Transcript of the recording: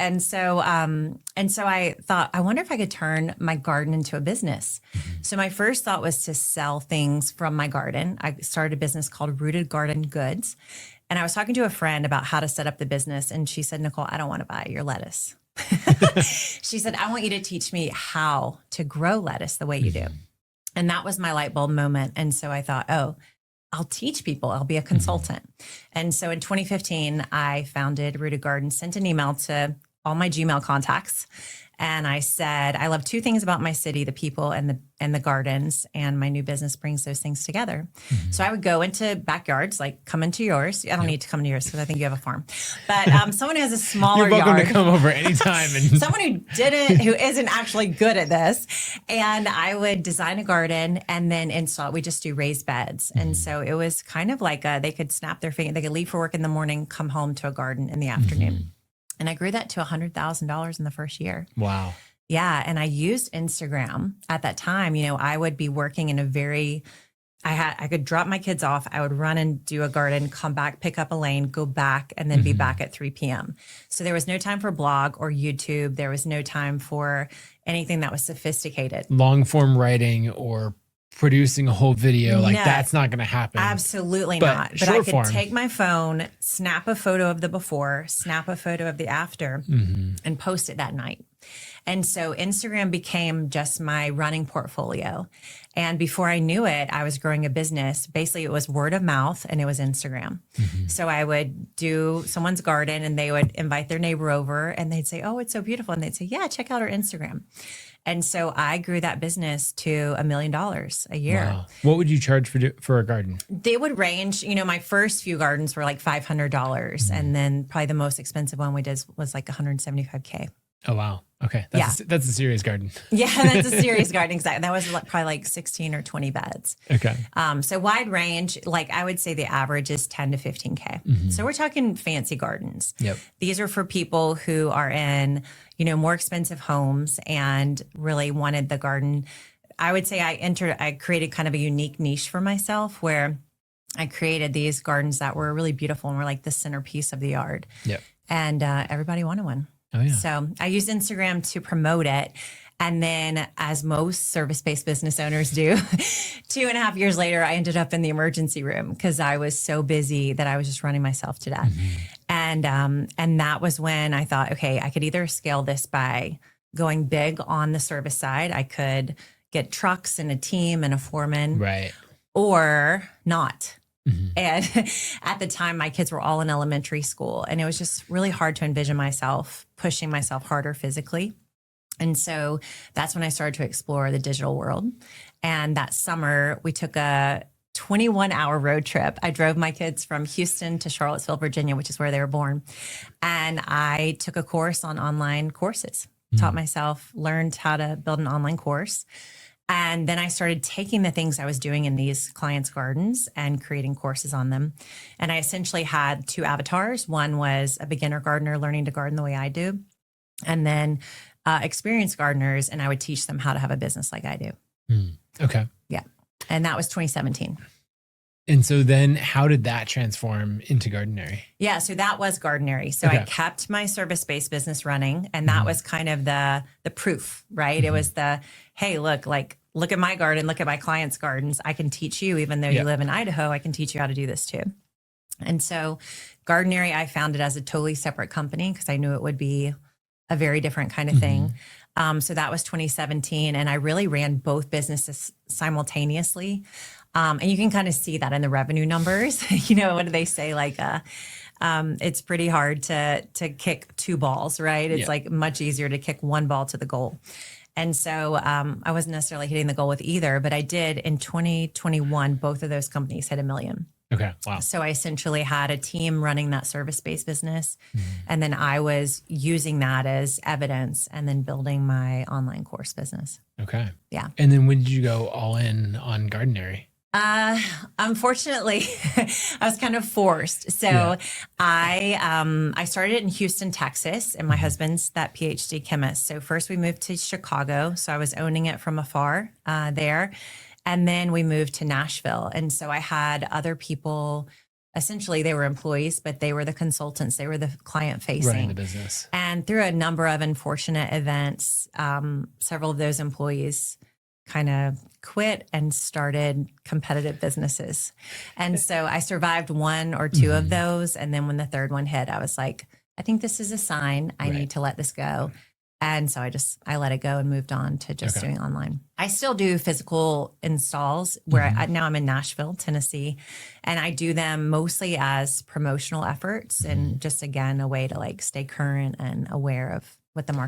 And so I thought, I wonder if I could turn my garden into a business. So my first thought was to sell things from my garden. I started a business called Rooted Garden Goods. And I was talking to a friend about how to set up the business. And she said, Nicole, I don't want to buy your lettuce. She said, I want you to teach me how to grow lettuce the way you do. And that was my light bulb moment. And so I thought, oh, I'll teach people. I'll be a consultant. And so in 2015, I founded Rooted Garden, sent an email to all my Gmail contacts. And I said, I love two things about my city, the people and the gardens, and my new business brings those things together. So I would go into backyards, like come into yours. I don't need to come to yours because I think you have a farm, but someone who has a smaller You're welcome yard, to come over anytime. And someone who isn't actually good at this. And I would design a garden and then install, we just do raised beds. And so it was kind of like they could snap their finger, they could leave for work in the morning, come home to a garden in the afternoon. And I grew that to $100,000 in the first year. wow. Yeah. And I used Instagram at that time. You know, I would be working in I could drop my kids off. I would run and do a garden, come back, pick up a lane, go back, and then be back at 3 p.m. So there was no time for blog or YouTube. There was no time for anything that was sophisticated. Long form writing or producing a whole video, like No. that's not going to happen. Absolutely But not. But short I could form. take my phone, snap a photo of the before, snap a photo of the after, and post it that night. And so Instagram became just my running portfolio. And before I knew it, I was growing a business. Basically, it was word of mouth and it was Instagram. So I would do someone's garden and they would invite their neighbor over and they'd say, oh, it's so beautiful. And they'd say, yeah, check out our Instagram. And so I grew that business to $1 million a year. Wow. What would you charge for a garden? They would range, you know, my first few gardens were like $500. And then probably the most expensive one we did was like $175K. Oh, wow. Okay. That's a serious garden. Yeah, that's a serious garden. Exactly. That was probably like 16 or 20 beds. Okay. So wide range, like I would say the average is 10 to 15K. So we're talking fancy gardens. Yep. These are for people who are in, you know, more expensive homes and really wanted the garden. I would say I created kind of a unique niche for myself where I created these gardens that were really beautiful and were like the centerpiece of the yard. Yep. And everybody wanted one. Oh, yeah. So I used Instagram to promote it. And then, as most service-based business owners do, 2.5 years later, I ended up in the emergency room because I was so busy that I was just running myself to death. And that was when I thought, okay, I could either scale this by going big on the service side. I could get trucks and a team and a foreman, Right. or not. And at the time, my kids were all in elementary school, and it was just really hard to envision myself pushing myself harder physically. And so that's when I started to explore the digital world. And that summer, we took a 21-hour road trip. I drove my kids from Houston to Charlottesville, Virginia, which is where they were born. And I took a course on online courses, taught myself, learned how to build an online course. And then I started taking the things I was doing in these clients' gardens and creating courses on them. And I essentially had two avatars. One was a beginner gardener learning to garden the way I do, and then experienced gardeners, and I would teach them how to have a business like I do. Okay. Yeah. And that was 2017. And so then how did that transform into Gardenary? Yeah, so that was Gardenary. So I kept my service-based business running, and that was kind of the proof, right? It was hey, look at my garden, look at my clients' gardens. I can teach you, even though you live in Idaho, I can teach you how to do this too. And so Gardenary, I founded as a totally separate company because I knew it would be a very different kind of thing. So that was 2017, and I really ran both businesses simultaneously. And you can kind of see that in the revenue numbers. You know, what do they say? Like, it's pretty hard to kick two balls, right? It's like much easier to kick one ball to the goal. And so I wasn't necessarily hitting the goal with either, but I did in 2021, both of those companies hit $1 million. Okay. Wow. So I essentially had a team running that service-based business. And then I was using that as evidence and then building my online course business. Okay. Yeah. And then when did you go all in on Gardenary? Unfortunately, I was kind of forced. So I started in Houston, Texas, and my husband's that PhD chemist. So first we moved to Chicago. So I was owning it from afar there. And then we moved to Nashville. And so I had other people essentially they were employees, but they were the consultants. They were the client facing. Running the business. And through a number of unfortunate events, several of those employees kind of quit and started competitive businesses. And so I survived one or two of those. And then when the third one hit, I was like, I think this is a sign. I need to let this go. And so I let it go and moved on to just doing online. I still do physical installs where now I'm in Nashville, Tennessee, and I do them mostly as promotional efforts and just, again, a way to like stay current and aware of what the market